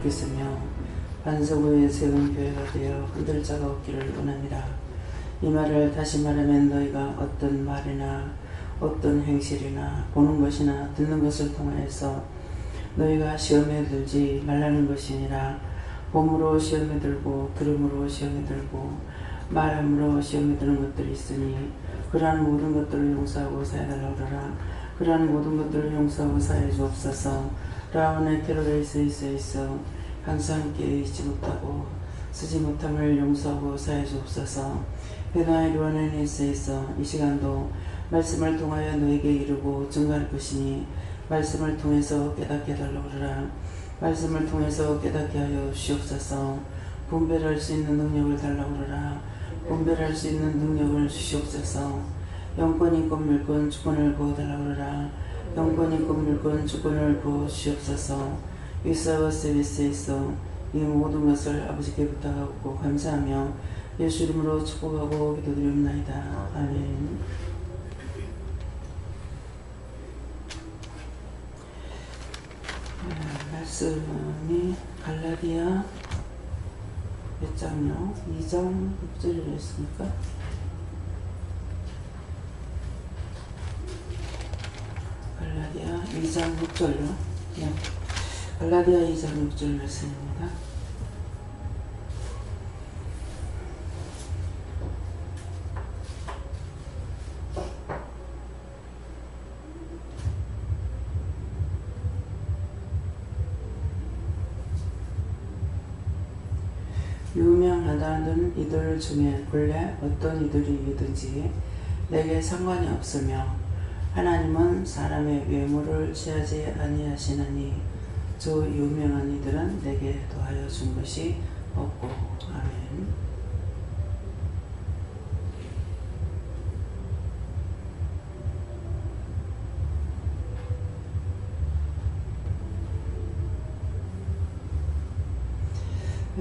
좋겠으며 반석 위에 세운 교회가 되어 흔들 자가 없기를 원합니다. 이 말을 다시 말하면 너희가 어떤 말이나 어떤 행실이나 보는 것이나 듣는 것을 통하여서 너희가 시험에 들지 말라는 것이니라. 봄으로 시험에 들고 들음으로 시험에 들고 말함으로 시험에 드는 것들이 있으니 그러한 모든 것들을 용서하고 사해달라고 하라. 그러한 모든 것들을 용서하고 사해 주옵소서. 라온의 캐롤레이스에 있어 항상 깨어있지 못하고 쓰지 못함을 용서하고 사해 주옵소서. 베나의 루아네에 있어 이 시간도 말씀을 통하여 너에게 이르고 증거할 것이니 말씀을 통해서 깨닫게 해달라고 하라. 말씀을 통해서 깨닫게 하여 주시옵소서. 분별할 수 있는 능력을 달라고 하라. 분별할 수 있는 능력을 주시옵소서. 영권 인권 물권 주권을 부어달라고 하라. 영권 인권 물권 주권을 부어 주시옵소서. 위사와스 위스에서 이 모든 것을 아버지께 부탁하고 감사하며 예수 이름으로 축복하고 기도드리옵나이다. 아멘. 말씀이 갈라디아 몇 장요? 2장 6절이라 했습니까? 갈라디아 2장 6절요? 네. 갈라디아 2장 6절 말씀입니다. 유명하다는 이들 중에 본래 어떤 이들이든지 내게 상관이 없으며 하나님은 사람의 외모를 취하지 아니하시나니 저 유명한 이들은 내게 더하여 준 것이 없고. 아멘.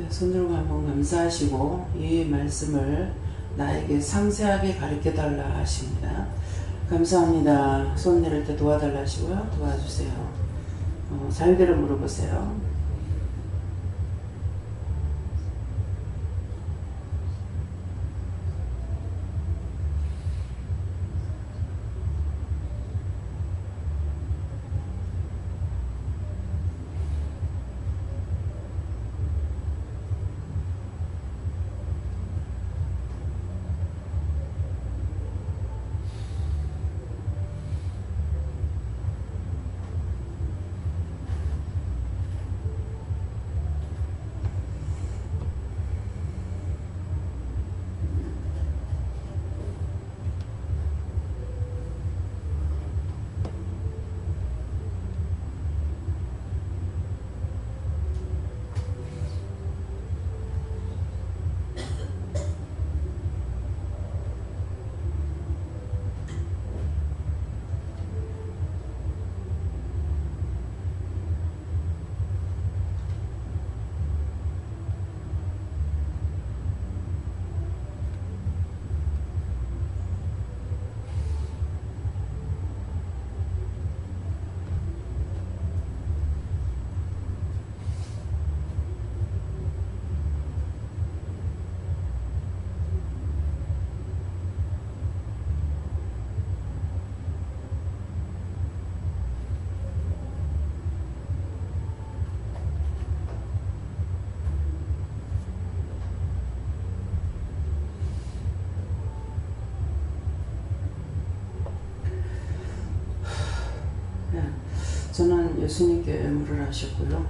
손들고 한번 감사하시고 이 말씀을 나에게 상세하게 가르쳐달라 하십니다. 감사합니다. 손 내릴 때 도와달라 하시고요. 도와주세요. 자유대로 물어보세요. 저는 예수님께 애무를 하셨고요.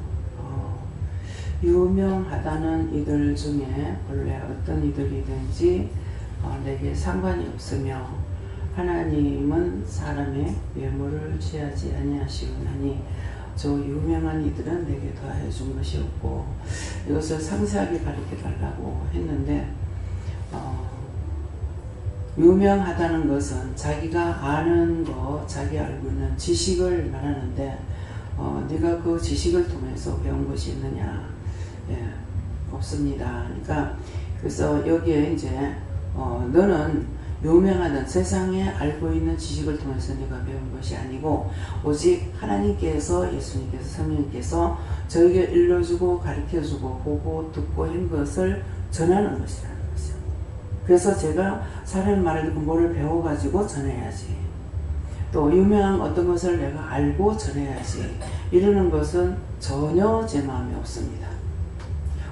유명하다는 이들 중에 본래 어떤 이들이든지 내게 상관이 없으며 하나님은 사람의 외모를 취하지 아니하시오나니 저 유명한 이들은 내게 더하여 준 것이 없고, 이것을 상세하게 가르쳐 달라고 했는데 유명하다는 것은 자기가 아는 거, 자기 알고 있는 지식을 말하는데 네가 그 지식을 통해서 배운 것이 있느냐? 예, 없습니다. 그러니까 그래서 여기에 이제 너는 유명하던 세상에 알고 있는 지식을 통해서 네가 배운 것이 아니고 오직 하나님께서 예수님께서 성령님께서 저에게 일러주고 가르쳐주고 보고 듣고 한 것을 전하는 것이라는 거죠. 그래서 제가 사람의 말을 듣고 뭐를 배워가지고 전해야지, 또 유명한 어떤 것을 내가 알고 전해야지 이러는 것은 전혀 제 마음에 없습니다.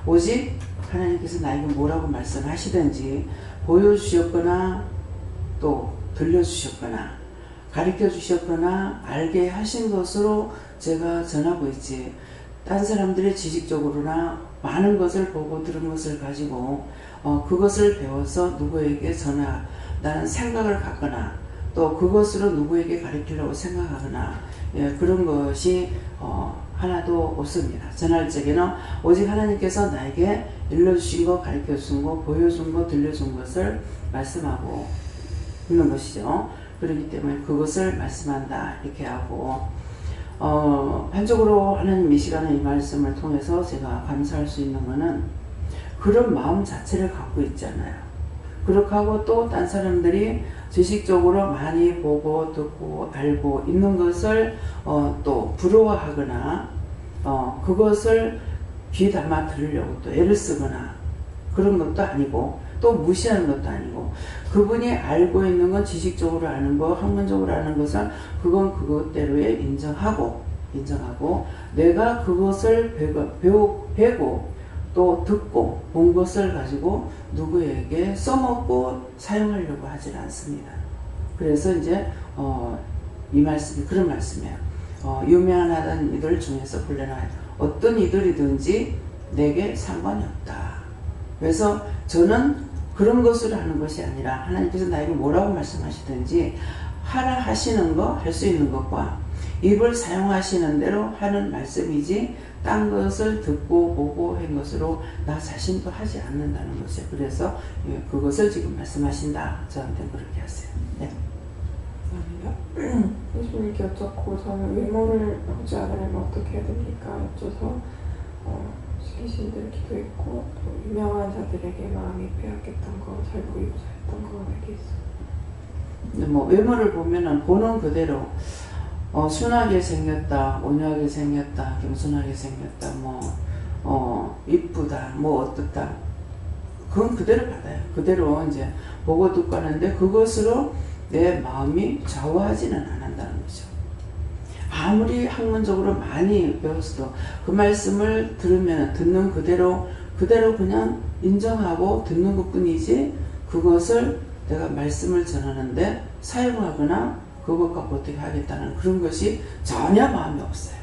오직 하나님께서 나에게 뭐라고 말씀하시든지 보여주셨거나 또 들려주셨거나 가르쳐주셨거나 알게 하신 것으로 제가 전하고 있지, 딴 사람들의 지식적으로나 많은 것을 보고 들은 것을 가지고 그것을 배워서 누구에게 나는 생각을 갖거나 또 그것으로 누구에게 가르치려고 생각하거나 그런 것이 하나도 없습니다. 전할 적에는 오직 하나님께서 나에게 일러주신 것, 가르쳐주신 것, 보여준 것, 들려준 것을 말씀하고 있는 것이죠. 그렇기 때문에 그것을 말씀한다 이렇게 하고, 한쪽으로 하나님 이 시간에 이 말씀을 통해서 제가 감사할 수 있는 것은 그런 마음 자체를 갖고 있잖아요. 그렇게 하고 또 딴 사람들이 지식적으로 많이 보고 듣고 알고 있는 것을 또 부러워하거나 그것을 귀 담아 들으려고 또 애를 쓰거나 그런 것도 아니고 또 무시하는 것도 아니고, 그분이 알고 있는 건 지식적으로 아는 거, 학문적으로 아는 것은 그건 그것대로의 인정하고 내가 그것을 배고 또 듣고 본 것을 가지고 누구에게 써먹고 사용하려고 하질 않습니다. 그래서 이제 이 말씀이 그런 말씀이에요. 유명하다는 이들 중에서 불려나요. 어떤 이들이든지 내게 상관이 없다. 그래서 저는 그런 것으로 하는 것이 아니라 하나님께서 나에게 뭐라고 말씀하시든지 하라 하시는 거, 할 수 있는 것과 입을 사용하시는 대로 하는 말씀이지 딴 것을 듣고 보고 한 것으로 나 자신도 하지 않는다는 것이에요. 그래서 그것을 지금 말씀하신다. 저한테 그렇게 하세요. 네. 아니요. 예수님께 여쭙고 저는 외모를 보지 않으려면 어떻게 해야 됩니까? 여쭤서 시키신 대로 기도했고 또 유명한 자들에게 마음이 빼앗겼던 거, 잘 보이고 잘했던 거 얘기했어요. 뭐 외모를 보면은 보는 그대로 순하게 생겼다, 온유하게 생겼다, 겸손하게 생겼다, 이쁘다, 어떻다, 그건 그대로 받아요. 그대로 이제 보고 듣고 하는데 그것으로 내 마음이 좌우하지는 않는다는 거죠. 아무리 학문적으로 많이 배웠어도 그 말씀을 들으면 듣는 그대로 그냥 인정하고 듣는 것 뿐이지 그것을 내가 말씀을 전하는데 사용하거나 그것 갖고 어떻게 하겠다는 그런 것이 전혀 마음이 없어요.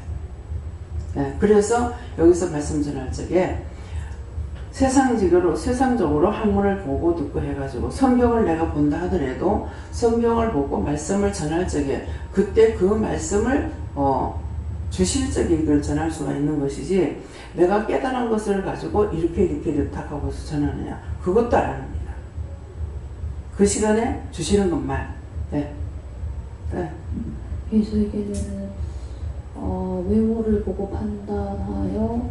네, 그래서 여기서 말씀 전할 적에 세상적으로 학문을 보고 듣고 해가지고 성경을 내가 본다 하더라도 성경을 보고 말씀을 전할 적에 그때 그 말씀을 주실적인 걸 전할 수가 있는 것이지, 내가 깨달은 것을 가지고 이렇게 하고서 전하느냐, 그것도 안 합니다. 그 시간에 주시는 것만. 네. 네. 저에게는 외모를 보고 판단하여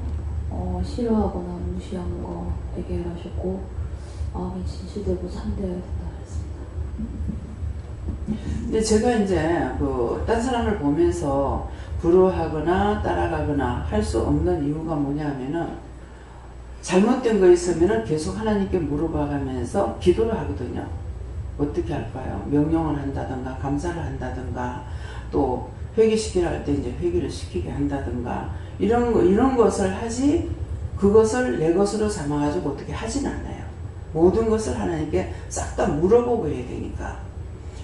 싫어하거나 무시한 거 되게 하셨고 마음이 진실되고 참되어야 된다 그랬습니다. 근데 제가 이제 딴 사람을 보면서 부러워하거나 따라가거나 할 수 없는 이유가 뭐냐 하면은 잘못된 거 있으면은 계속 하나님께 물어봐가면서 기도를 하거든요. 어떻게 할까요? 명령을 한다든가 감사를 한다든가 또 회개시키라 할 때 이제 회개를 시키게 한다든가 이런 것을 하지, 그것을 내 것으로 삼아가지고 어떻게 하진 않아요. 모든 것을 하나님께 싹 다 물어보고 해야 되니까.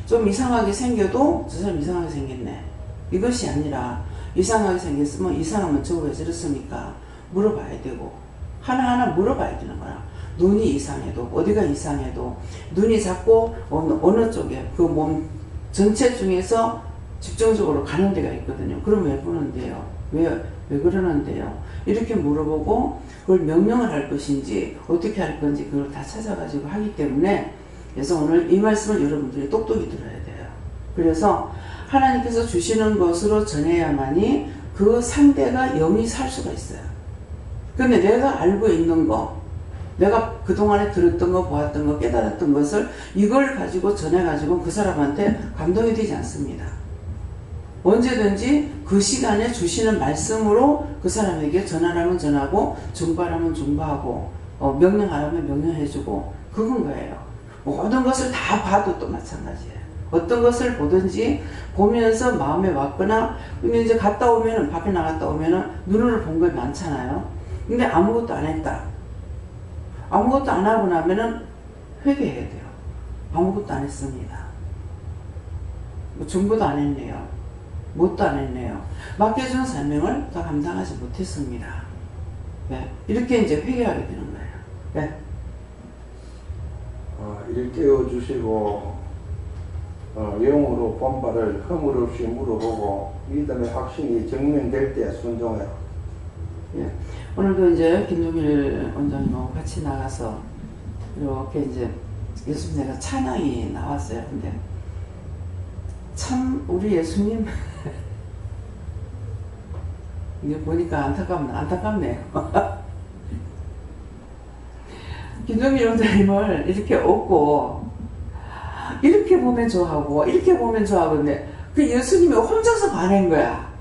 좀 이상하게 생겨도 저 사람 이상하게 생겼네, 이것이 아니라 이상하게 생겼으면 이 사람은 저거 왜 저렇습니까? 물어봐야 되고 하나하나 물어봐야 되는 거야. 눈이 이상해도, 어디가 이상해도 눈이 자꾸 어느 쪽에 그 몸 전체 중에서 집중적으로 가는 데가 있거든요. 그럼 왜 보는데요? 왜 그러는데요? 이렇게 물어보고 그걸 명령을 할 것인지 어떻게 할 건지 그걸 다 찾아가지고 하기 때문에, 그래서 오늘 이 말씀을 여러분들이 똑똑히 들어야 돼요. 그래서 하나님께서 주시는 것으로 전해야만이 그 상대가 영이 살 수가 있어요. 근데 내가 알고 있는 거, 내가 그동안에 들었던 거, 보았던 거, 깨달았던 것을 이걸 가지고 전해가지고 그 사람한테 감동이 되지 않습니다. 언제든지 그 시간에 주시는 말씀으로 그 사람에게 전하라면 전하고 중보하라면 중보하고 명령하라면 명령해주고 그건 거예요. 모든 것을 다 봐도 또 마찬가지예요. 어떤 것을 보든지 보면서 마음에 왔거나 근데 이제 갔다 오면은 밖에 나갔다 오면은 눈으로 본 게 많잖아요. 근데 아무것도 안 했다. 아무것도 안 하고 나면은 회개해야 돼요. 아무것도 안 했습니다. 뭐 중보도 안 했네요. 뭣도 안 했네요. 맡겨준 사명을 더 감당하지 못했습니다. 네. 이렇게 이제 회개하게 되는 거예요. 네. 이를 깨워주시고 영으로 본 바를 허물 없이 물어보고 믿음의 확신이 증명될 때 순종해라. 예. 오늘도 이제 김종일 원장님하고 같이 나가서 이렇게 이제 예수님의 찬양이 나왔어요. 근데 참 우리 예수님 이게 보니까 안타깝네요. 김종일 원장님을 이렇게 얻고 이렇게 보면 좋아하고 이렇게 보면 좋아하고 근데 그 예수님이 혼자서 반한 거야.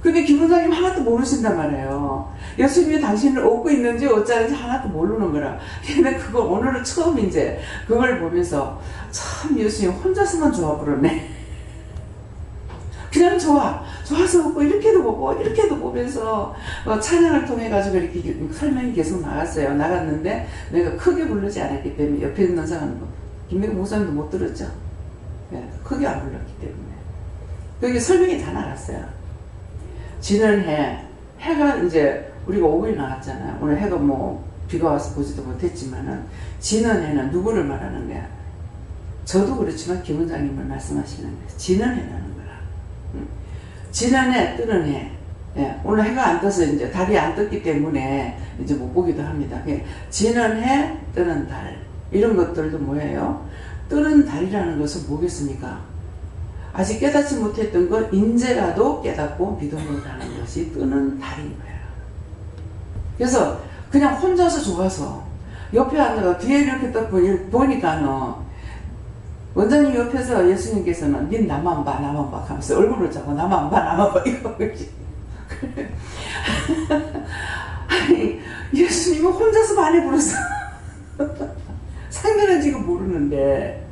근데 김 원장님 하나도 모르신단 말이에요. 예수님이 당신을 얻고 있는지 어쩌는지 하나도 모르는 거라. 근데 그걸 오늘은 처음 이제 그걸 보면서 참 예수님 혼자서만 좋아 부르네. 그냥 좋아서 보고 이렇게도 보고 이렇게도 보면서 찬양을 통해 가지고 이렇게 설명이 계속 나갔어요. 나갔는데 내가 크게 부르지 않았기 때문에 옆에 있는 사람은 김명국 목사님도 못 들었죠. 네, 크게 안 불렀기 때문에 여기 설명이 다 나갔어요. 지난 해가 이제 우리가 5일 나왔잖아요. 오늘 해가 뭐 비가 와서 보지도 못했지만은 지난 해는 누구를 말하는 거야? 저도 그렇지만 김 원장님을 말씀하시는 거예요. 지난 해라는 거라. 지난해 뜨는 해. 예, 오늘 해가 안 떠서 이제 달이 안 떴기 때문에 이제 못 보기도 합니다. 지난 해 뜨는 달 이런 것들도 뭐예요? 뜨는 달이라는 것은 뭐겠습니까? 아직 깨닫지 못했던 것 인제라도 깨닫고 믿음으로 가는 것이 뜨는 달인 거예요. 그래서 그냥 혼자서 좋아서 옆에 앉아가 뒤에 이렇게 딱 보니까 원장님 옆에서 예수님께서는 닌 나만 봐 하면서 얼굴을 잡고 나만 봐 이거 아니 예수님은 혼자서 많이 불렀어. 상대는 지금 모르는데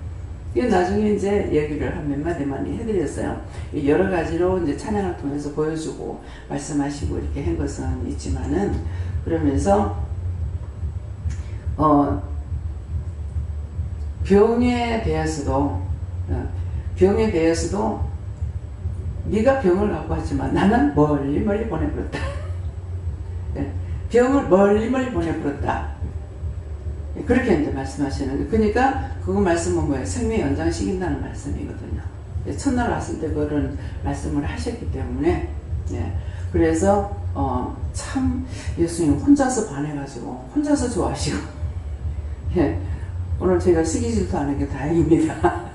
나중에 이제 얘기를 한 몇 마디만 해드렸어요. 여러 가지로 이제 찬양을 통해서 보여주고 말씀하시고 이렇게 한 것은 있지만은 그러면서 병에 대해서도 네가 병을 갖고 하지만 나는 멀리 보내버렸다. 병을 멀리 보내버렸다. 그렇게 이제 말씀하시는 거예요. 그러니까 그거 말씀은 뭐예요? 생명 연장시킨다는 말씀이거든요. 첫날 왔을 때 그런 말씀을 하셨기 때문에 그래서 참 예수님 혼자서 반해가지고 혼자서 좋아하시고 오늘 제가 시기 질투하는 게 다행입니다.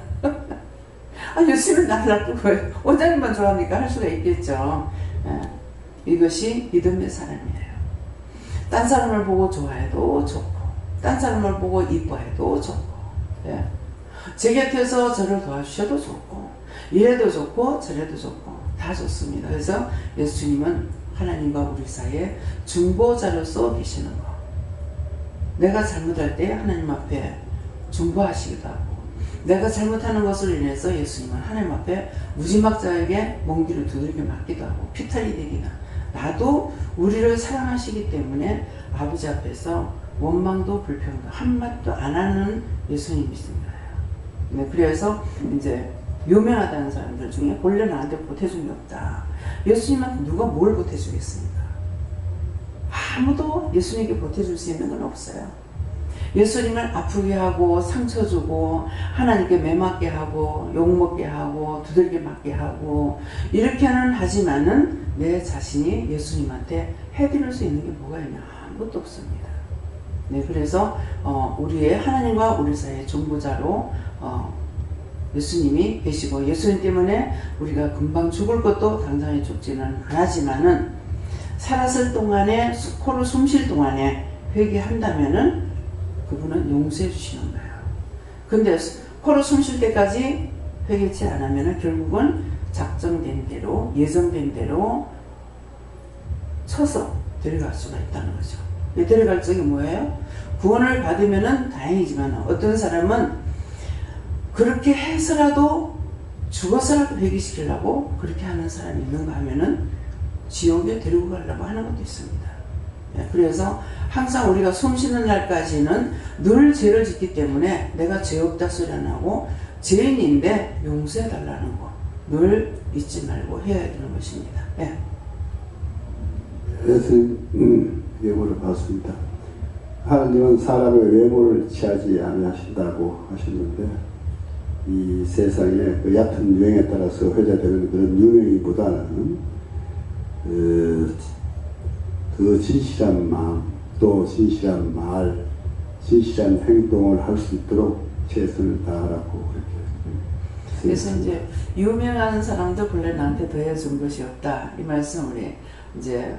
예수님은 나를 놔두고 원장님만 좋아하니까 할 수가 있겠죠. 이것이 믿음의 사람이에요. 딴 사람을 보고 좋아해도 좋고 딴 사람을 보고 이뻐해도 좋고 제 곁에서 저를 도와주셔도 좋고 이래도 좋고 저래도 좋고 다 좋습니다. 그래서 예수님은 하나님과 우리 사이에 중보자로서 계시는 거. 내가 잘못할 때 하나님 앞에 중보하시기도 하고 내가 잘못하는 것을 인해서 예수님은 하나님 앞에 무지막자에게 몽기를 두들겨 맞기도 하고 피탈이 되기나 나도 우리를 사랑하시기 때문에 아버지 앞에서 원망도 불평도 한마디도 안 하는 예수님이십니다. 그래서 이제 유명하다는 사람들 중에 본래 나한테 보태준 게 없다. 예수님한테 누가 뭘 보태주겠습니까? 아무도 예수님께 보태줄 수 있는 건 없어요. 예수님을 아프게 하고 상처 주고 하나님께 매맞게 하고 욕먹게 하고 두들겨 맞게 하고 이렇게는 하지만은 내 자신이 예수님한테 해드릴 수 있는 게 뭐가 있냐? 아무것도 없습니다. 그래서 우리의 하나님과 우리 사이의 중보자로 예수님이 계시고 예수님 때문에 우리가 금방 죽을 것도 당장에 죽지는 않았지만은 살았을 동안에 코로 숨 쉴 동안에 회개한다면은 그분은 용서해 주시는 거예요. 근데 코로 숨 쉴 때까지 회개치 않으면은 결국은 작정된 대로, 예정된 대로 쳐서 데려갈 수가 있다는 거죠. 데려갈 적이 뭐예요? 구원을 받으면은 다행이지만 어떤 사람은 그렇게 해서라도 죽어서라도 회개시키려고 그렇게 하는 사람이 있는가 하면은 지옥에 데리고 가려고 하는 것도 있습니다. 그래서 항상 우리가 숨 쉬는 날까지는 늘 죄를 짓기 때문에 내가 죄 없다 소리 안 하고 죄인인데 용서해 달라는 거 늘 잊지 말고 해야 되는 것입니다. 예. 그래서 예고를 받습니다. 하나님은 사람의 외모를 취하지 아니하신다고 하셨는데 이 세상에 그 얕은 유행에 따라서 회자되는 그런 유행이보다는 그 진실한 마음 또 진실한 말 진실한 행동을 할 수 있도록 최선을 다하라고 그렇게 그래서 이제 유명한 사람도 본래 나한테 더해준 것이 없다 이 말씀 우리 이제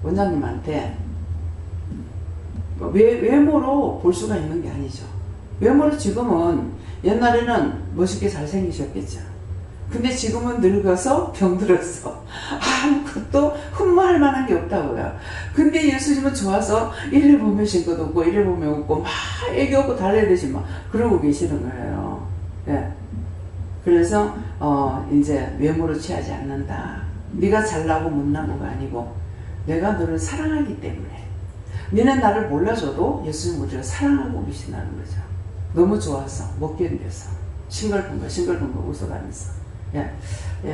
원장님한테 외모로 볼 수가 있는 게 아니죠. 외모로 지금은 옛날에는 멋있게 잘생기셨겠죠. 근데 지금은 늙어서 병들어서 아무것도 흠모할 만한 게 없다고요. 근데 예수님은 좋아서 이래 보면 쉴 것도 없고 이래 보면 없고 막 애기 없고 달래듯이 막 그러고 계시는 거예요. 예. 그래서 이제 외모로 취하지 않는다. 네가 잘나고 못나고가 아니고 내가 너를 사랑하기 때문에 너는 나를 몰라줘도 예수님 우리를 사랑하고 계신다는 거죠. 너무 좋아서 못 견뎌서 싱글벙글 웃어가면서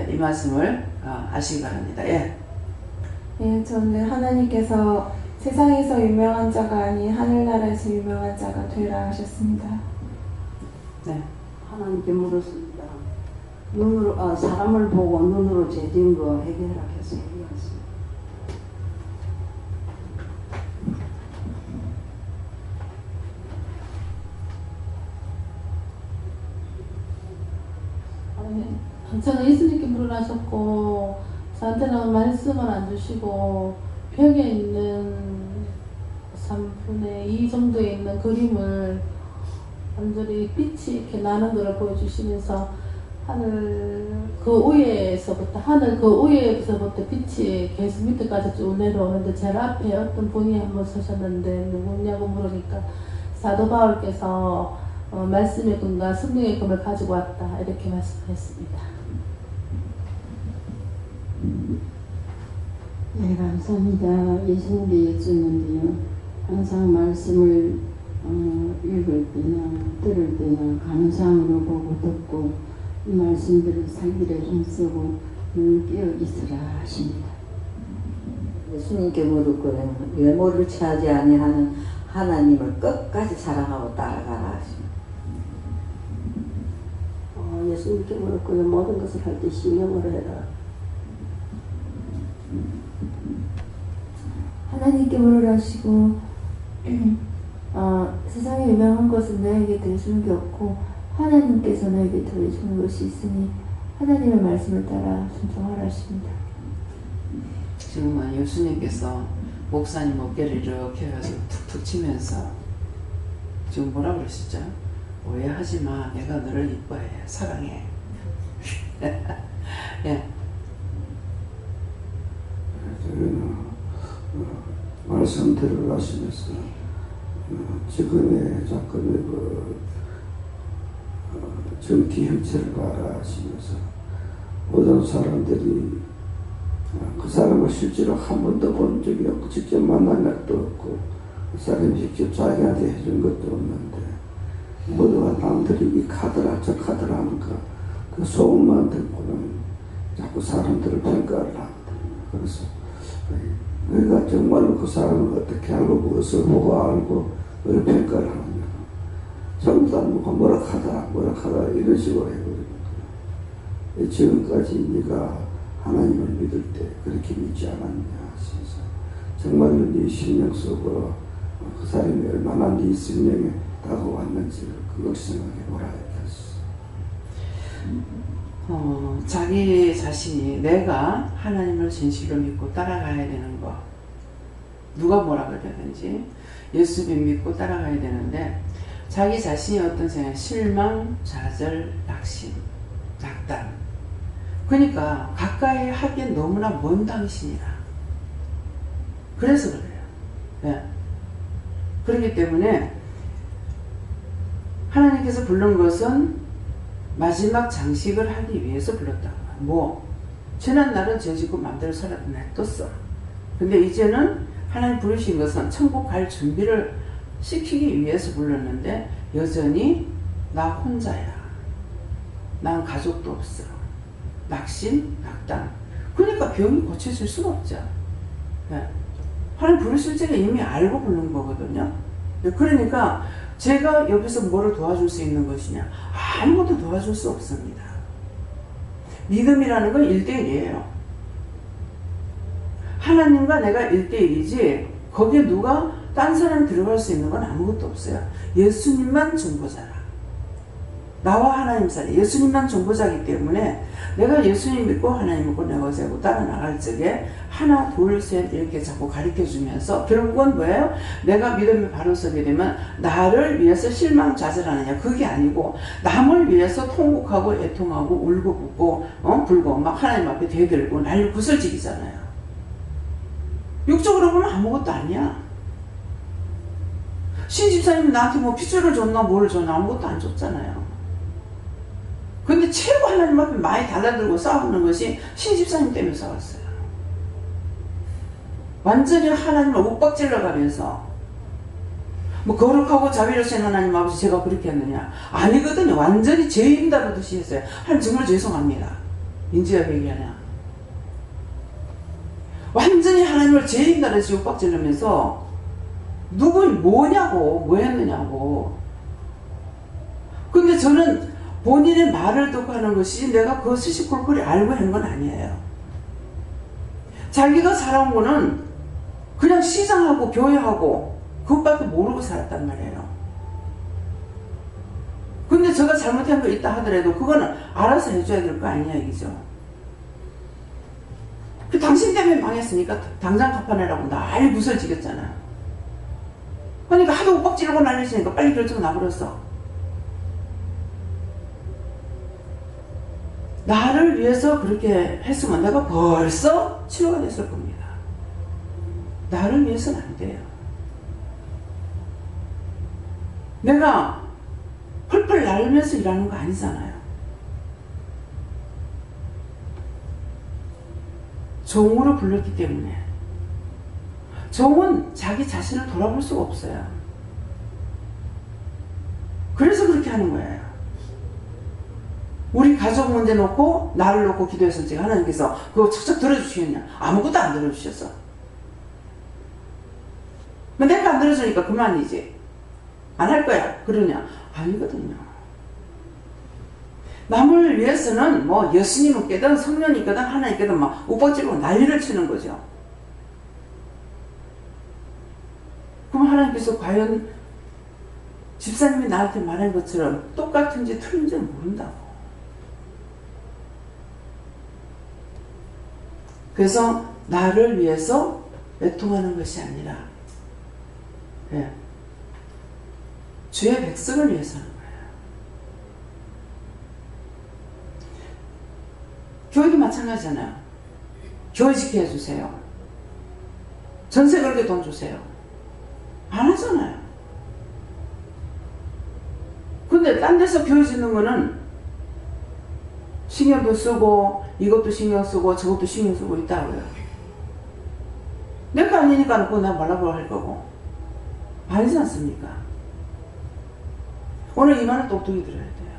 이 말씀을 아시기 바랍니다. 예. 예, 저는 하나님께서 세상에서 유명한 자가 아닌 하늘나라에서 유명한 자가 되라 하셨습니다. 네. 하나님께 물었습니다. 눈으로 사람을 보고 눈으로 죄진 거 해결하라 해서 얘기했습니다. 저는 예수님께 물어나셨고 저한테는 말씀을 안 주시고 벽에 있는 3분의 2 정도에 있는 그림을 완전히 빛이 이렇게 나는 것을 보여주시면서 하늘 그 위에서부터 빛이 계속 밑에까지 쭉 내려오는데 제 앞에 어떤 분이 한번 서셨는데 누구냐고 물으니까 사도 바울께서 말씀의 근과 성령의 금을 가지고 왔다 이렇게 말씀했습니다. 네, 감사합니다. 예수님께 여쭙는데요. 항상 말씀을 읽을 때나 들을 때나 감상으로 보고 듣고 이 말씀들을 살기를 힘쓰고 늘 깨어 있으라 하십니다. 예수님께 물었거든. 외모를 취하지 아니하는 하나님을 끝까지 사랑하고 따라가라 하십니다. 예수님께 물었고요. 모든 것을 할 때 신령으로 해라. 하나님께 물으라 하시고 세상에 유명한 것은 너에게 더해주는 게 없고 하나님께서 너에게 더해주는 것이 있으니 하나님의 말씀을 따라 순종하라 하십니다. 지금은 예수님께서 목사님 어깨를 이렇게 해가지고 툭툭 치면서 지금 뭐라 그러시죠? 오해하지 마. 내가 너를 이뻐해. 사랑해. 예. 말씀 들어가시면서 지금의 작금의 정기 형체를 봐라 하시면서 모든 사람들이 그 사람을 실제로 한 번도 본 적이 없고 직접 만난 적도 없고 그 사람이 직접 자기한테 해준 것도 없는데 모두가 남들이 이 카드라 저 카드라 하는 그 소문만 듣고는 자꾸 사람들을 평가를 하거든요. 그래서 우리가 정말로 그 사람을 어떻게 알고 무엇을 보고 알고 왜 평가를 하느냐 전부 다 뭐라 하다 이런 식으로 해버리는 거예요. 지금까지 네가 하나님을 믿을 때 그렇게 믿지 않았냐 하시면서 정말로 네 심령 속으로 그 사람이 얼마나 네 심령에 다가왔는지를 그걸 생각해보라 했었어. 자기 자신이 내가 하나님을 진실로 믿고 따라가야 되는 거 누가 뭐라 그러든지 예수 믿고 따라가야 되는데 자기 자신이 어떤 생각, 실망, 좌절, 낙심, 낙담. 그러니까 가까이 하기엔 너무나 먼 당신이라. 그래서 그래요. 네. 그렇기 때문에 하나님께서 부른 것은 마지막 장식을 하기 위해서 불렀다. 뭐 지난 날은 죄짓고 마음대로 살아도 냅뒀어. 근데 이제는 하나님 부르신 것은 천국 갈 준비를 시키기 위해서 불렀는데 여전히 나 혼자야. 난 가족도 없어. 낙심, 낙담. 그러니까 병이 고쳐질 수가 없죠. 네. 하나님 부르실 때가 이미 알고 부른 거거든요. 그러니까 제가 옆에서 뭐를 도와줄 수 있는 것이냐? 아무것도 도와줄 수 없습니다. 믿음이라는 건 1대1이에요. 하나님과 내가 1대1이지 거기에 누가 딴 사람이 들어갈 수 있는 건 아무것도 없어요. 예수님만 정보자라. 나와 하나님 사이 예수님만 정보자이기 때문에 내가 예수님 믿고 하나님 믿고 내가 세고 따라 나갈 적에 하나 둘 셋 이렇게 자꾸 가르쳐 주면서 결국은 뭐예요? 내가 믿음이 바로 서게 되면 나를 위해서 실망 좌절하느냐 그게 아니고 남을 위해서 통곡하고 애통하고 울고 붓고 불고 막 하나님 앞에 대들고 난리 구슬지기잖아요. 육적으로 보면 아무것도 아니야. 신집사님이 나한테 뭐 핏줄을 줬나 뭘 줬나 아무것도 안 줬잖아요. 근데 최고 하나님 앞에 많이 달라들고 싸우는 것이 신집사님 때문에 싸웠어요. 완전히 하나님을 옥박질러 가면서 뭐 거룩하고 자비로우신 하나님 아버지 제가 그렇게 했느냐 아니거든요. 완전히 죄인 다루듯이 했어요. 하나님 정말 죄송합니다. 인지가 회개하냐 완전히 하나님을 죄인 다루듯이 옥박질러면서 누구 뭐냐고 뭐 했느냐고. 근데 저는 본인의 말을 듣고 하는 것이 내가 그것을 시콜콜이 알고 하는 건 아니에요. 자기가 살아온 거는 그냥 시장하고 교회하고 그것밖에 모르고 살았단 말이에요. 근데 제가 잘못한 거 있다 하더라도 그거는 알아서 해줘야 될 거 아니냐 이거죠. 그 당신 때문에 망했으니까 당장 갚아내라고 난리 부설지겠잖아. 그러니까 하도 옥박지르고 난리치니까 빨리 결정 나버렸어. 나를 위해서 그렇게 했으면 내가 벌써 치료가 됐을 겁니다. 나를 위해서는 안 돼요. 내가 펄펄 날면서 일하는 거 아니잖아요. 종으로 불렀기 때문에. 종은 자기 자신을 돌아볼 수가 없어요. 그래서 그렇게 하는 거예요. 우리 가족 문제 놓고 나를 놓고 기도했을 때 하나님께서 그거 척척 들어주시겠냐? 아무것도 안 들어주셨어. 내가 안 들어주니까 그만이지. 안 할 거야. 그러냐? 아니거든요. 남을 위해서는 뭐 예수님은 깨든 성령이 깨든 하나님 깨든 막 욱박지르고 난리를 치는 거죠. 그럼 하나님께서 과연 집사님이 나한테 말한 것처럼 똑같은지 틀린지는 모른다고. 그래서 나를 위해서 애통하는 것이 아니라 주의 백성을 위해서 하는 거예요. 교회도 마찬가지잖아요. 교회 지켜 주세요. 전세 걸게 돈 주세요. 안 하잖아요. 근데 딴 데서 교회 짓는 거는 신경도 쓰고 이것도 신경 쓰고 저것도 신경 쓰고 있다고요. 내가 아니니까 그거 내가 말라고 할 거고 아니지 않습니까? 오늘 이 말을 똑똑히 들어야 돼요.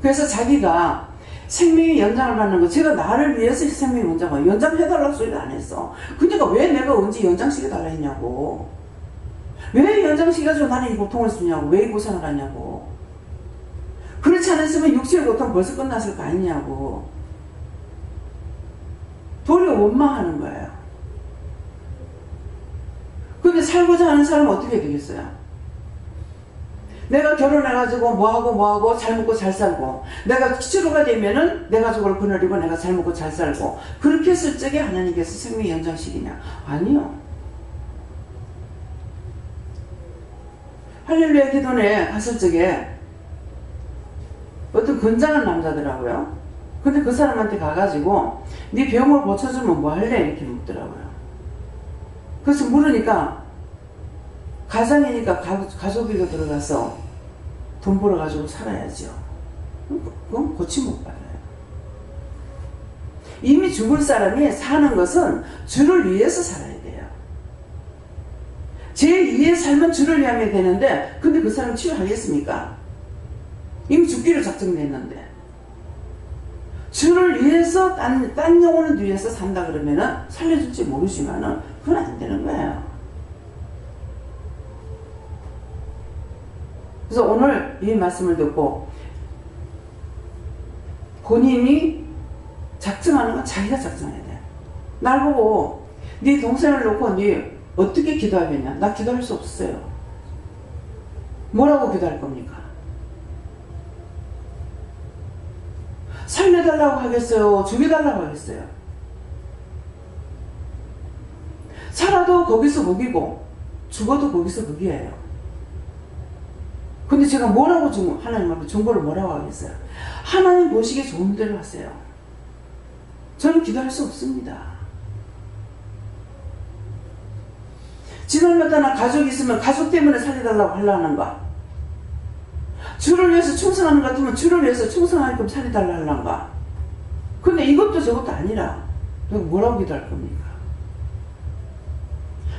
그래서 자기가 생명의 연장을 받는 거 제가 나를 위해서 생명의 연장을 연장해달라고 소리를 안 했어. 그러니까 왜 내가 언제 연장시켜달라 했냐고. 왜 연장시켜가지고 나는 이 고통을 주냐고. 왜 이 고생을 하냐고. 그렇지 않았으면 육체의 고통 벌써 끝났을 거 아니냐고. 도리어 원망하는 거예요. 근데 살고자 하는 사람은 어떻게 되겠어요? 내가 결혼해가지고 뭐하고 잘 먹고 잘 살고 내가 치료가 되면은 내 가족을 거느리고 내가 잘 먹고 잘 살고 그렇게 했을 적에 하나님께서 생명의 연장시키냐? 아니요. 할렐루야 기도원에 갔을 적에 어떤 건장한 남자더라고요. 근데 그 사람한테 가가지고 네 병을 고쳐주면 뭐 할래? 이렇게 묻더라고요. 그래서 물으니까 가장이니까 가족이가 들어가서 돈 벌어가지고 살아야죠. 그건 고침 못 받아요. 이미 죽을 사람이 사는 것은 주를 위해서 살아야 돼요. 제2의 삶은 주를 위하면 되는데 근데 그 사람 치유하겠습니까? 이미 죽기로 작정됐는데 주를 위해서 딴 영혼을 위해서 산다 그러면은 살려줄지 모르지만은 그건 안 되는 거예요. 그래서 오늘 이 말씀을 듣고 본인이 작정하는 건 자기가 작정해야 돼. 날 보고 네 동생을 놓고 네 어떻게 기도하겠냐? 나 기도할 수 없어요. 뭐라고 기도할 겁니까? 살려달라고 하겠어요? 죽여달라고 하겠어요? 살아도 거기서 거기고 죽어도 거기서 거기예요. 근데 제가 뭐라고 하나님 앞에 정보를 뭐라고 하겠어요? 하나님 보시기에 좋은 대로 하세요. 저는 기도할 수 없습니다. 지날마다 가족이 있으면 가족 때문에 살려달라고 하려는가? 주를 위해서 충성하는 것 같으면 주를 위해서 충성하게끔 살려달라 하려는가? 근데 이것도 저것도 아니라 내가 뭐라고 기도할 겁니까?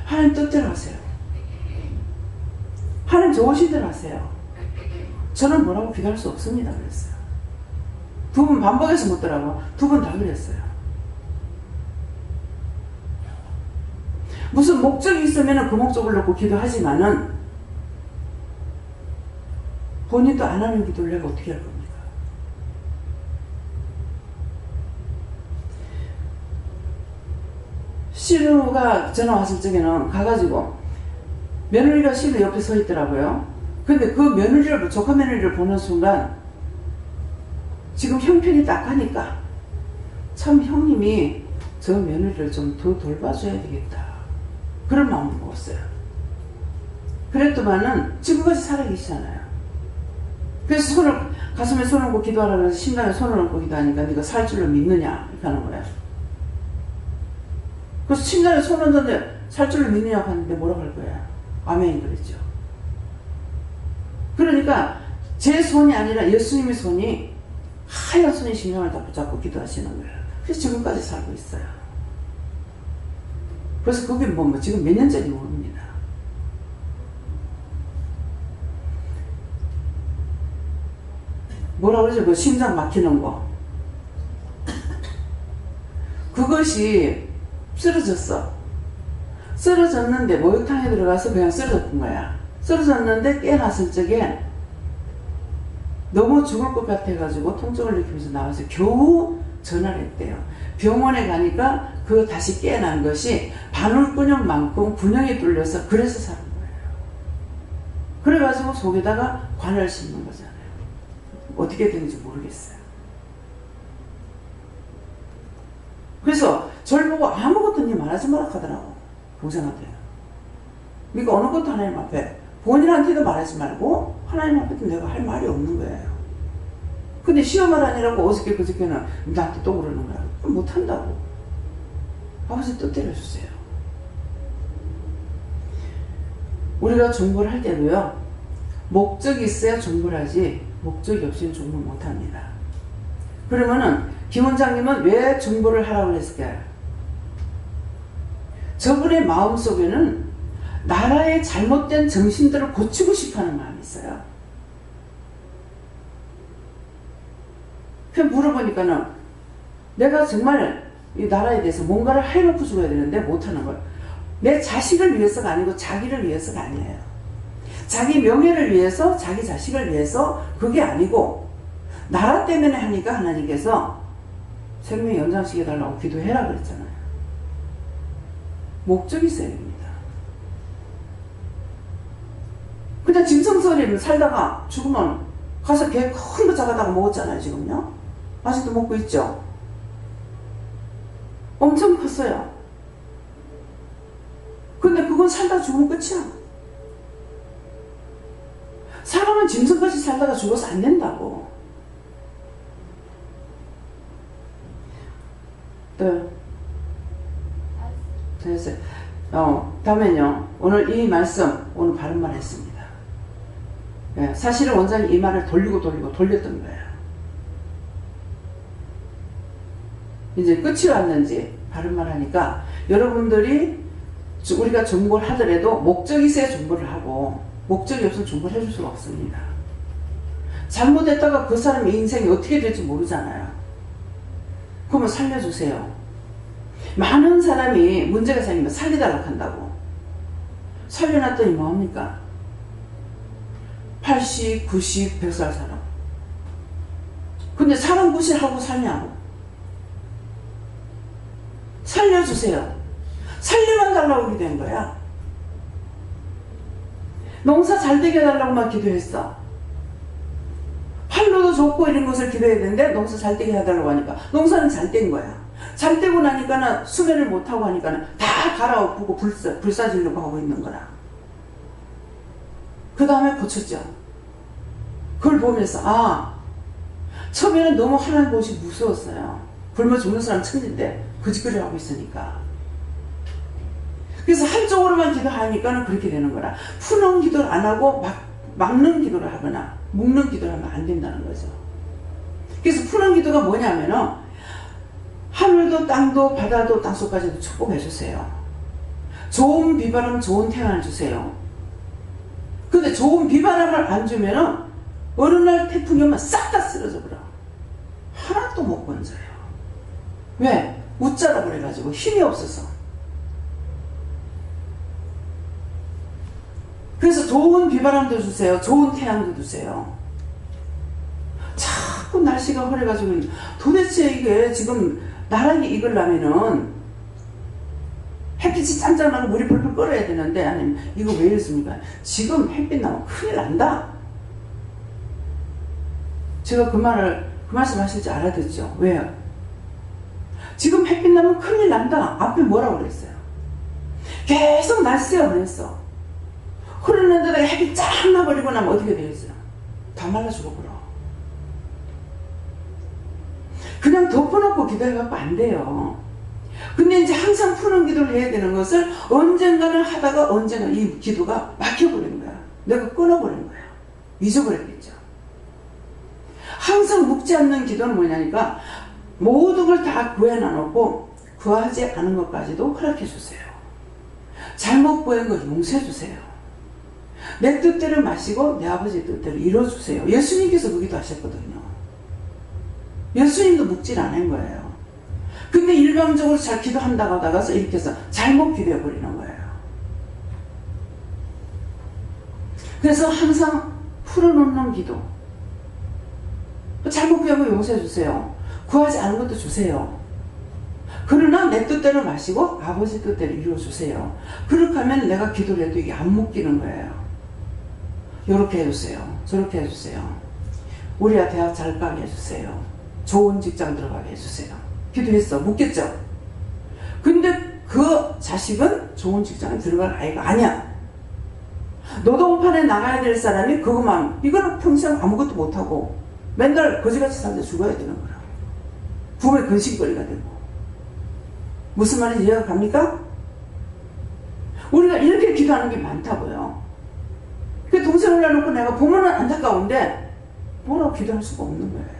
하나님 뜻대로 하세요. 하나님 좋으신 대로 하세요. 저는 뭐라고 기도할 수 없습니다. 그랬어요. 두 분 반복해서 묻더라고. 두 분 다 그랬어요. 무슨 목적이 있으면 그 목적을 놓고 기도하지만은 본인도 안 하는 기도를 내가 어떻게 할 겁니까? 신우가 전화 왔을 적에는 가가지고 며느리가 신우 옆에 서 있더라고요. 근데 그 며느리를, 조카 며느리를 보는 순간 지금 형편이 딱하니까 참 형님이 저 며느리를 좀 더 돌봐줘야 되겠다. 그런 마음을 먹었어요. 그랬더만은 지금까지 살아계시잖아요. 그래서 가슴에 손을 얹고 기도하라고 해서 심장에 손을 얹고 기도하니까 네가 살 줄로 믿느냐 이렇게 하는 거예요. 그래서 심장에 손 얹었는데 살 줄로 믿느냐고 하는데 뭐라고 할 거예요? 아멘 그랬죠. 그러니까 제 손이 아니라 예수님의 손이 하얀 손이 심장을 다 붙잡고 기도하시는 거예요. 그래서 지금까지 살고 있어요. 그래서 그게 뭐 지금 몇 년짜리 모릅니다. 뭐라 그러죠? 그 심장 막히는 거. 그것이 쓰러졌어. 쓰러졌는데 목욕탕에 들어가서 그냥 쓰러졌던 거야. 쓰러졌는데 깨어났을 적에 너무 죽을 것 같아가지고 통증을 느끼면서 나와서 겨우 전화를 했대요. 병원에 가니까 그 다시 깨어난 것이 바늘근육만큼 근육이 뚫려서 그래서 사는 거예요. 그래가지고 속에다가 관을 심는 거잖아요. 어떻게 되는지 모르겠어요. 그래서 저를 보고 아무것도 니 말하지 마라 하더라고. 동생한테. 그러니까 어느 것도 하나님 앞에 본인한테도 말하지 말고 하나님 앞에도 내가 할 말이 없는 거예요. 근데 시험을 하느라고 어저께 그저께는 나한테 또 그러는 거야. 못한다고. 아버지 뜻대로 해주세요. 우리가 정보를 할 때도요. 목적이 있어야 정보를 하지 목적이 없이는 정보 못합니다. 그러면은 김 원장님은 왜 정보를 하라고 했을까요? 저분의 마음속에는 나라의 잘못된 정신들을 고치고 싶어하는 마음이 있어요. 그냥 물어보니까는 내가 정말 이 나라에 대해서 뭔가를 해놓고 죽어야 되는데 못하는 거예요. 내 자식을 위해서가 아니고 자기를 위해서가 아니에요. 자기 명예를 위해서, 자기 자식을 위해서 그게 아니고 나라 때문에 하니까 하나님께서 생명 연장시켜달라고 기도해라 그랬잖아요. 목적이 있어야 됩니다. 그냥 짐승소리를 살다가 죽으면 가서 개 큰 거 잡아다가 먹었잖아요. 지금요. 아직도 먹고 있죠. 엄청 컸어요. 근데 그건 살다 죽으면 끝이야. 사람은 짐승같이 살다가 죽어서 안 된다고. 또 됐어요. 다음엔요. 오늘 이 말씀 오늘 바른말 했습니다. 예, 사실은 원장이 이 말을 돌렸던 거예요. 이제 끝이 왔는지 바른말 하니까 여러분들이 우리가 중보를 하더라도 목적이 있어야 중보를 하고 목적이 없으면 중보를 해줄 수가 없습니다. 잘못했다가 그 사람의 인생이 어떻게 될지 모르잖아요. 그러면 살려주세요. 많은 사람이 문제가 생기면 살리달라고 한다고. 살려놨더니 뭐합니까? 80, 90, 100살 사람. 근데 사람 구실하고 살냐고. 살려주세요. 살려만 달라고 기도한 거야. 농사 잘 되게 해달라고만 기도했어. 팔로도 좋고 이런 것을 기도해야 되는데 농사 잘 되게 해달라고 하니까 농사는 잘 된 거야. 잘 되고 나니까는 수매를 못하고 하니까는 다 갈아엎고 불사지려고 하고 있는 거라. 그 다음에 고쳤죠. 그걸 보면서 처음에는 너무 하나님 보시 무서웠어요. 굶어 죽는 사람 천진데 그짓거리 하고 있으니까. 그래서 한쪽으로만 기도하니까는 그렇게 되는 거라. 푸는 기도를 안 하고 막는 기도를 하거나 묶는 기도를 하면 안 된다는 거죠. 그래서 푸는 기도가 뭐냐면은 하늘도 땅도 바다도 땅속까지도 축복해 주세요. 좋은 비바람 좋은 태양을 주세요. 근데 좋은 비바람을 안 주면은 어느 날 태풍이 오면 싹 다 쓰러져 버려. 하나도 못 건져요. 왜? 웃자라 그래가지고 힘이 없어서. 그래서 좋은 비바람도 주세요. 좋은 태양도 주세요. 자꾸 날씨가 흐려가지고 도대체 이게 지금 나락이 익으려면은 햇빛이 짱짱 나고 물이 불불 끓어야 되는데 아니면 이거 왜 이렇습니까? 지금 햇빛 나면 큰일 난다. 제가 그 말씀 하실 줄 알아듣죠? 왜요? 지금 햇빛 나면 큰일 난다. 앞에 뭐라고 그랬어요? 계속 날씨가 그랬어. 흐르는 데다가 햇빛 쫙 나버리고 나면 어떻게 되겠어요? 다 말라 죽어버려. 그냥 덮어놓고 기도해갖고 안 돼요. 근데 이제 항상 푸는 기도를 해야 되는 것을 언젠가는 하다가 언젠가 이 기도가 막혀버린 거야. 내가 끊어버린 거야. 잊어버렸겠죠. 항상 묵지 않는 기도는 뭐냐니까 모든 걸 다 구해놔놓고 구하지 않은 것까지도 허락해 주세요. 잘못 구한 거 용서해 주세요. 내 뜻대로 마시고 내 아버지 뜻대로 이뤄주세요. 예수님께서 그 기도 하셨거든요. 예수님도 묵질 않은 거예요. 근데 일방적으로 잘 기도한다고 하다가서 이렇게 해서 잘못 기도해 버리는 거예요. 그래서 항상 풀어놓는 기도. 잘못 구한 거 용서해 주세요. 구하지 않은 것도 주세요. 그러나 내 뜻대로 마시고 아버지 뜻대로 이루어주세요. 그렇게 하면 내가 기도를 해도 이게 안 묶이는 거예요. 이렇게 해주세요. 저렇게 해주세요. 우리야 대학 잘 가게 해주세요. 좋은 직장 들어가게 해주세요. 기도했어. 묻겠죠? 근데 그 자식은 좋은 직장에 들어갈 아이가 아니야. 노동판에 나가야 될 사람이 그것만, 이거는 평생 아무것도 못하고 맨날 거지같이 살다 죽어야 되는 거라. 부모의 근심거리가 되고. 무슨 말인지 이해가 갑니까? 우리가 이렇게 기도하는 게 많다고요. 그 동생을 놔놓고 내가 부모는 안타까운데 뭐라고 기도할 수가 없는 거예요.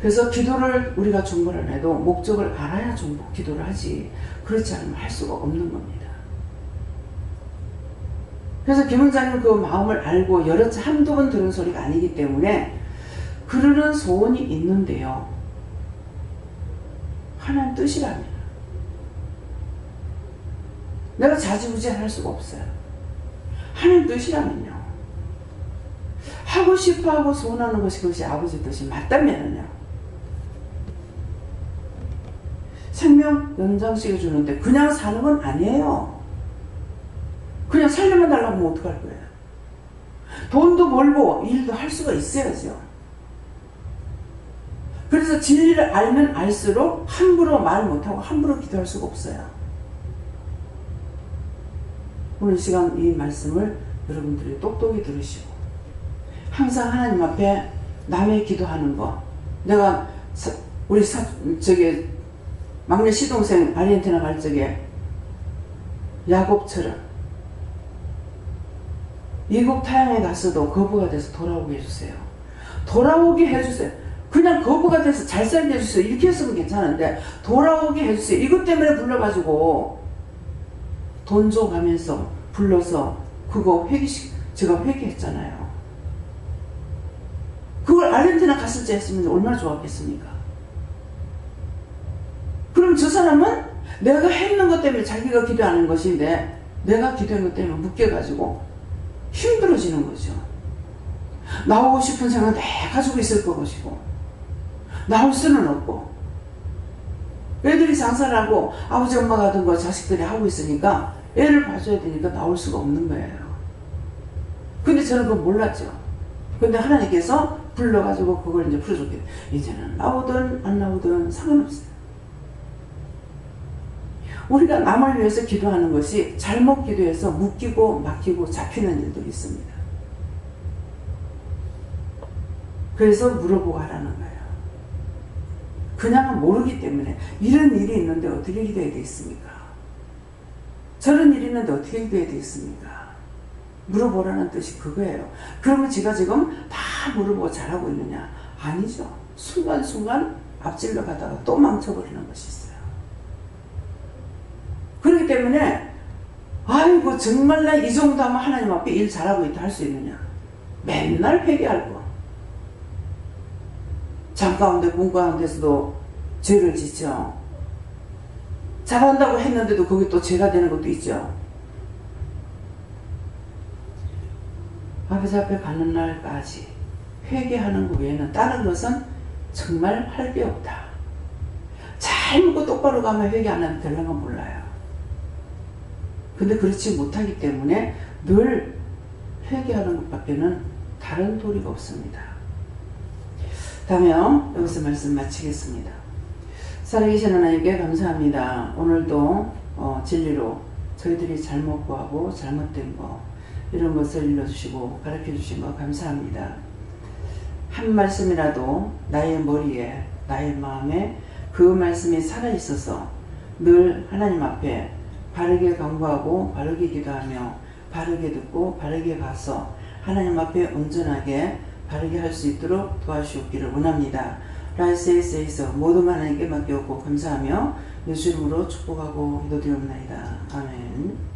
그래서 기도를 우리가 중보를 해도 목적을 알아야 중보 기도를 하지, 그렇지 않으면 할 수가 없는 겁니다. 그래서 김 원장님 그 마음을 알고 여러 차 한두 번 들은 소리가 아니기 때문에 그러는 소원이 있는데요. 하나님 뜻이라면 내가 자지우지할 수가 없어요. 하나님 뜻이라면요. 하고 싶어하고 소원하는 것이 그것이 아버지 뜻이 맞다면요. 생명 연장시켜 주는데 그냥 사는 건 아니에요. 그냥 살려만 달라고 하면 어떡할 거예요. 돈도 벌고 일도 할 수가 있어야죠. 그래서 진리를 알면 알수록 함부로 말 못하고 함부로 기도할 수가 없어요. 오늘 시간 이 말씀을 여러분들이 똑똑히 들으시고 항상 하나님 앞에 남의 기도하는 거, 내가 우리 저기 막내 시동생 아르헨티나 갈 적에 야곱처럼 이국 타향에 갔어도 거부가 돼서 돌아오게 해주세요. 돌아오게 해주세요. 그냥 거부가 돼서 잘 살게 해주세요. 이렇게 했으면 괜찮은데 돌아오게 해주세요. 이것 때문에 불러가지고 돈 줘가면서 불러서 그거 제가 회개했잖아요. 그걸 아르헨티나 갔을 때 했으면 얼마나 좋았겠습니까? 그럼 저 사람은 내가 했는 것 때문에 자기가 기도하는 것인데 내가 기도한 것 때문에 묶여가지고 힘들어지는 거죠. 나오고 싶은 생각 다 가지고 있을 것이고 나올 수는 없고 애들이 장사를 하고 아버지 엄마가 하던 거 자식들이 하고 있으니까 애를 봐줘야 되니까 나올 수가 없는 거예요. 근데 저는 그걸 몰랐죠. 근데 하나님께서 불러가지고 그걸 이제 풀어줬게 이제는 나오든 안 나오든 상관없어요. 우리가 남을 위해서 기도하는 것이 잘못 기도해서 묶이고 막히고 잡히는 일들이 있습니다. 그래서 물어보고 하라는 거예요. 그냥은 모르기 때문에 이런 일이 있는데 어떻게 기도해야 되겠습니까? 저런 일이 있는데 어떻게 기도해야 되겠습니까? 물어보라는 뜻이 그거예요. 그러면 제가 지금 다 물어보고 잘하고 있느냐? 아니죠. 순간순간 앞질러 가다가 또 망쳐버리는 것이 있어요. 그렇기 때문에 아이고 정말 나 이 정도 하면 하나님 앞에 일 잘하고 있다 할 수 있느냐? 맨날 회개할 거. 잠 가운데 꿈 가운데서도 죄를 짓죠. 잘한다고 했는데도 그게 또 죄가 되는 것도 있죠. 아버지 앞에 가는 날까지 회개하는 것 외에는 다른 것은 정말 할 게 없다. 잘 먹고 똑바로 가면 회개 안 하면 되는 건 몰라요. 근데 그렇지 못하기 때문에 늘 회개하는 것밖에는 다른 도리가 없습니다. 다음에요. 여기서 말씀 마치겠습니다. 살아계신 하나님께 감사합니다. 오늘도 진리로 저희들이 잘못 구하고 잘못된 거 이런 것을 일러주시고 가르쳐주신 거 감사합니다. 한 말씀이라도 나의 머리에 나의 마음에 그 말씀이 살아있어서 늘 하나님 앞에 바르게 간구하고 바르게 기도하며 바르게 듣고 바르게 가서 하나님 앞에 온전하게 바르게 할 수 있도록 도와주시기를 원합니다. 라이스에이스에서 모든 하나님께 맡겨오고 감사하며 예수 이름으로 축복하고 기도드리옵나이다. 아멘.